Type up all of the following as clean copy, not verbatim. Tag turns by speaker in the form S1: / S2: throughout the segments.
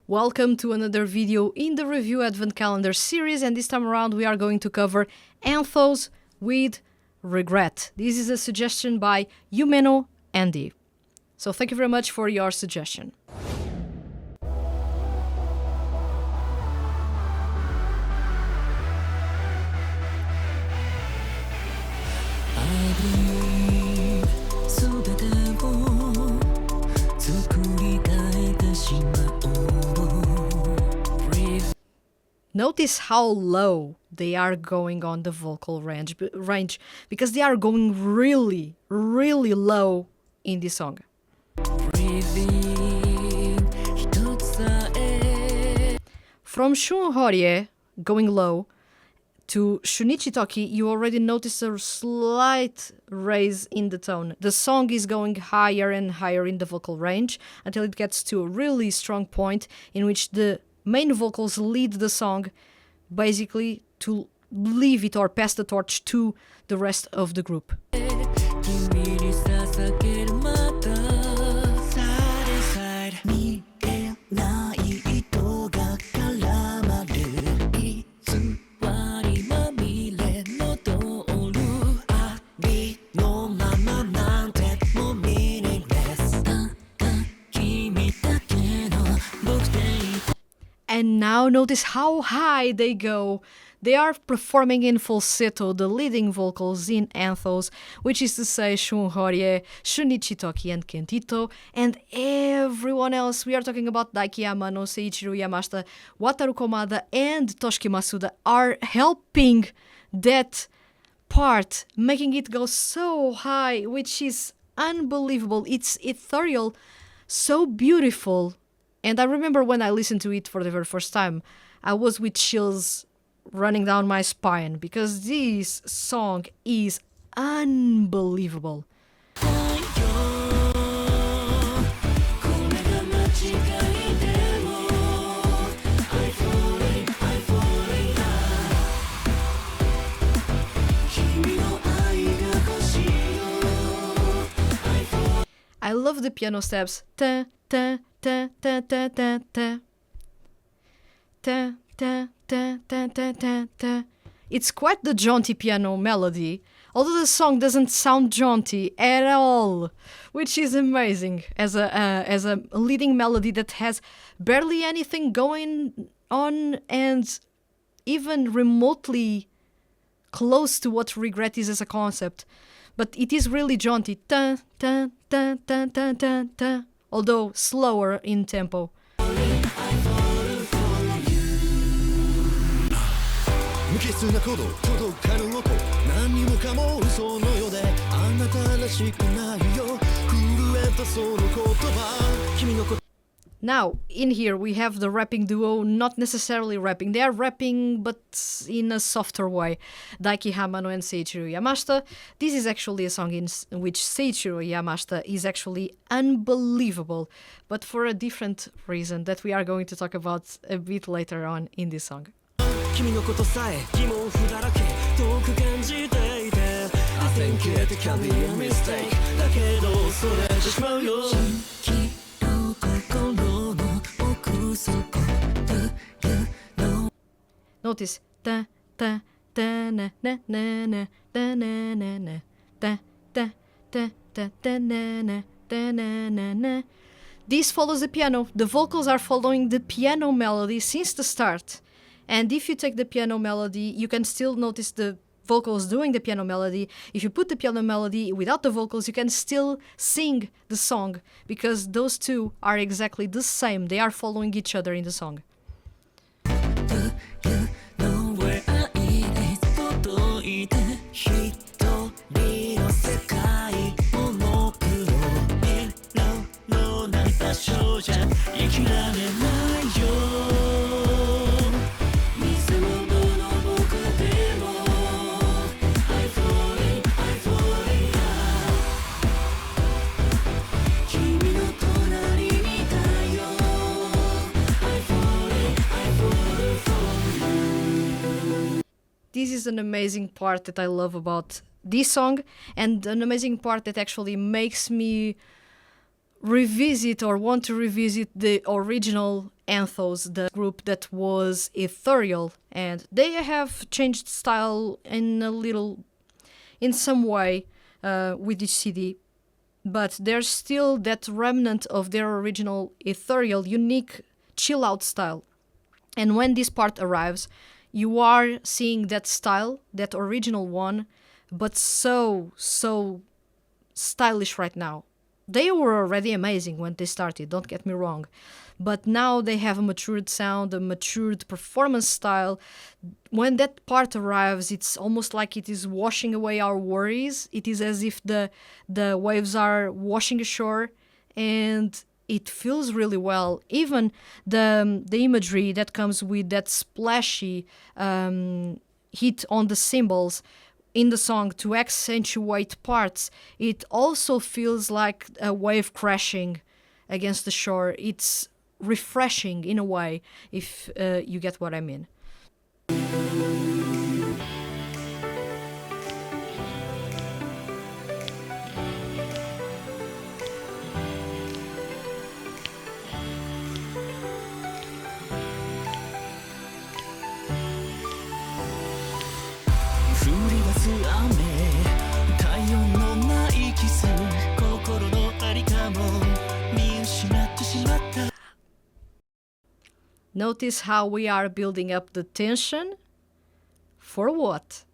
S1: Welcome to another video in the Review Advent Calendar series, and this time around we are going to cover Anthos with Regret. This is a suggestion by Yumeno Andy. So thank you very much for your suggestion. Notice how low they are going on the vocal range because they are going really, really low in this song. From Shun Horie going low to Shunichi Toki, you already notice a slight raise in the tone. The song is going higher and higher in the vocal range until it gets to a really strong point in which the main vocals lead the song, basically to leave it or pass the torch to the rest of the group. And now notice how high they go. They are performing in falsetto the leading vocals in Anthos, which is to say Shun Horie, Shunichi Toki and Kentito, and everyone else. We are talking about Daiki Amano, Seiichiro Yamashita, Wataru Komada and Toshiki Masuda are helping that part, making it go so high, which is unbelievable. It's ethereal, so beautiful. And I remember when I listened to it for the very first time, I was with chills running down my spine because this song is unbelievable. I love the piano steps. Ta, ta, ta, ta, ta, ta, ta. Ta, ta, ta, ta, ta, ta, ta. It's quite the jaunty piano melody, although the song doesn't sound jaunty at all, which is amazing as a leading melody that has barely anything going on and even remotely close to what Regret is as a concept. But it is really jaunty, ta, ta, ta, ta, ta, ta, ta, although slower in tempo. Now, in here we have the rapping duo, not necessarily rapping. They are rapping, but in a softer way. Daiki Hamano and Seiichiro Yamashita. This is actually a song in which Seiichiro Yamashita is actually unbelievable, but for a different reason that we are going to talk about a bit later on in this song. I think it can be a mistake. Notice ta ta ta na na na na ta na na na ta ta ta ta ta na na ta na na na. This follows the piano. The vocals are following the piano melody since the start. And if you take the piano melody, you can still notice the vocals doing the piano melody. If you put the piano melody without the vocals, you can still sing the song because those two are exactly the same. They are following each other in the song. This is an amazing part that I love about this song, and an amazing part that actually makes me revisit or want to revisit the original Anthos, the group that was ethereal, and they have changed style in some way with each CD, but there's still that remnant of their original ethereal, unique, chill out style. And when this part arrives, you are seeing that style, that original one, but so stylish right now. They were already amazing when they started, don't get me wrong. But now they have a matured sound, a matured performance style. When that part arrives, it's almost like it is washing away our worries. It is as if the waves are washing ashore, and it feels really well. Even the imagery that comes with that splashy hit on the cymbals in the song to accentuate parts, it also feels like a wave crashing against the shore. It's refreshing in a way, if you get what I mean. Notice how we are building up the tension. For what?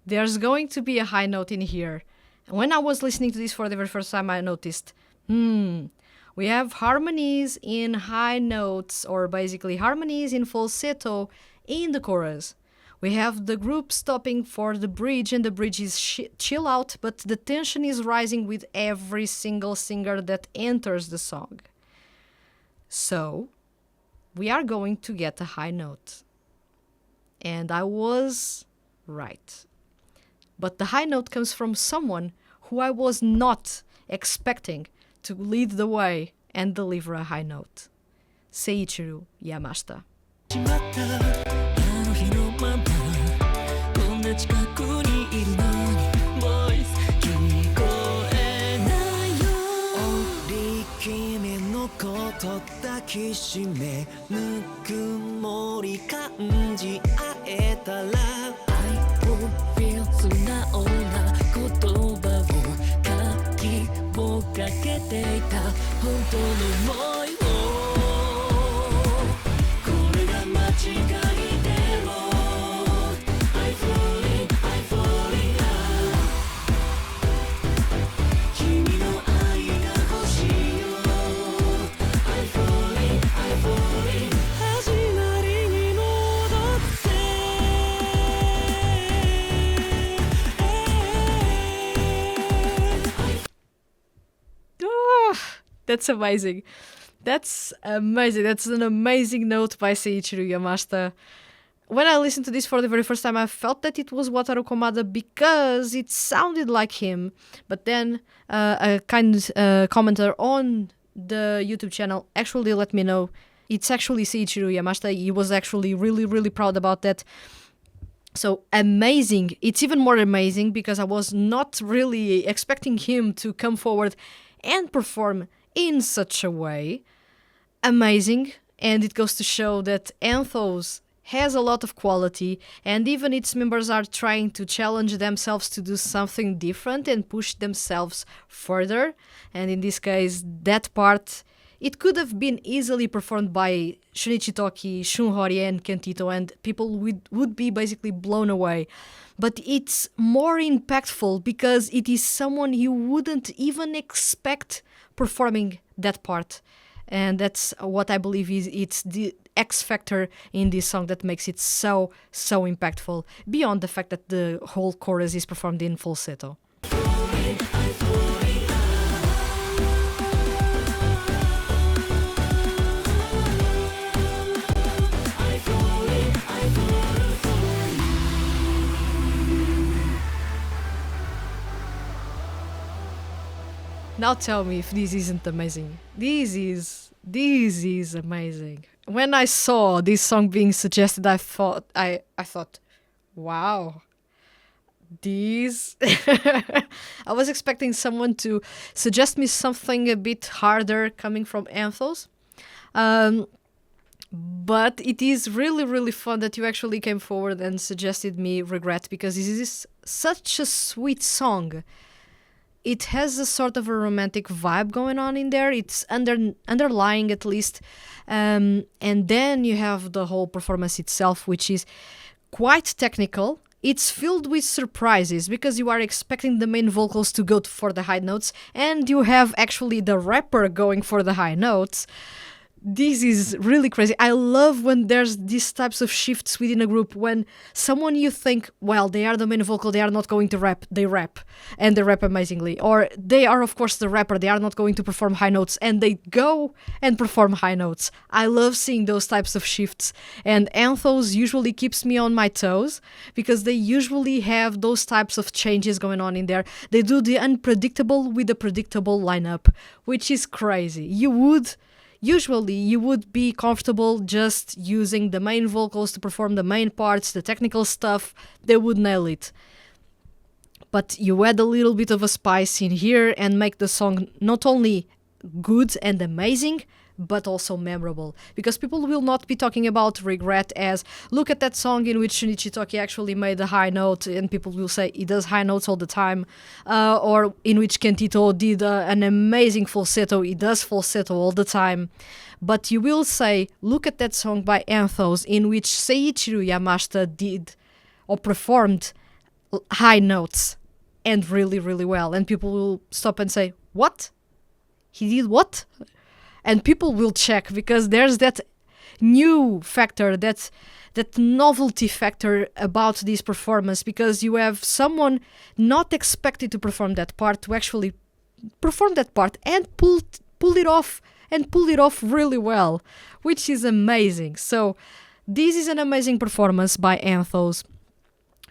S1: There's going to be a high note in here. When I was listening to this for the very first time, I noticed, we have harmonies in high notes, or basically harmonies in falsetto in the chorus. We have the group stopping for the bridge, and the bridge is chill out, but the tension is rising with every single singer that enters the song. So, we are going to get a high note. And I was right. But the high note comes from someone who I was not expecting to lead the way and deliver a high note. Seiyuu Yamashita.
S2: こと抱きしめぬくもり感じ合えたら I will feel 素直な言葉を書きをかけていた本当の想いをこれが間違いでも I falling, I falling out 君の愛が欲しいよ I falling, I falling 始まりに戻って
S1: That's amazing. That's amazing. That's an amazing note by Seiyuu Yamashita. When I listened to this for the very first time, I felt that it was Wataru Komada because it sounded like him. But then a kind commenter on the YouTube channel actually let me know it's actually Seiyuu Yamashita. He was actually really, really proud about that. So amazing. It's even more amazing because I was not really expecting him to come forward and perform in such a way. Amazing. And it goes to show that Anthos has a lot of quality, and even its members are trying to challenge themselves to do something different and push themselves further. And in this case, that part, it could have been easily performed by Shunichi Toki, Shun Horie, and Kentito, and people would be basically blown away. But it's more impactful because it is someone you wouldn't even expect performing that part. And that's what I believe it's the X factor in this song that makes it so impactful, beyond the fact that the whole chorus is performed in falsetto. Now tell me if this isn't amazing. This is amazing. When I saw this song being suggested, I thought, wow, these. I was expecting someone to suggest me something a bit harder coming from Anthos. But it is really, really fun that you actually came forward and suggested me Regret, because this is such a sweet song. It has a sort of a romantic vibe going on in there. It's underlying at least. And then you have the whole performance itself, which is quite technical. It's filled with surprises because you are expecting the main vocals to go for the high notes, and you have actually the rapper going for the high notes. This is really crazy. I love when there's these types of shifts within a group, when someone you think, well, they are the main vocal, they are not going to rap, they rap, and they rap amazingly. Or they are, of course, the rapper, they are not going to perform high notes, and they go and perform high notes. I love seeing those types of shifts, and Anthos usually keeps me on my toes, because they usually have those types of changes going on in there. They do the unpredictable with the predictable lineup, which is crazy. Usually, you would be comfortable just using the main vocals to perform the main parts, the technical stuff, they would nail it. But you add a little bit of a spice in here and make the song not only good and amazing, but also memorable. Because people will not be talking about Regret as, look at that song in which Shunichi Toki actually made a high note, and people will say he does high notes all the time, or in which Kentito did an amazing falsetto, he does falsetto all the time. But you will say, look at that song by Anthos in which Seiichiro Yamashita did or performed high notes, and really, really well. And people will stop and say, what? He did what? And people will check, because there's that new factor, that novelty factor about this performance, because you have someone not expected to perform that part to actually perform that part and pull it off, and pull it off really well, which is amazing. So this is an amazing performance by Anthos.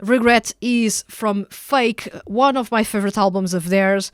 S1: Regret is from Fake, one of my favorite albums of theirs.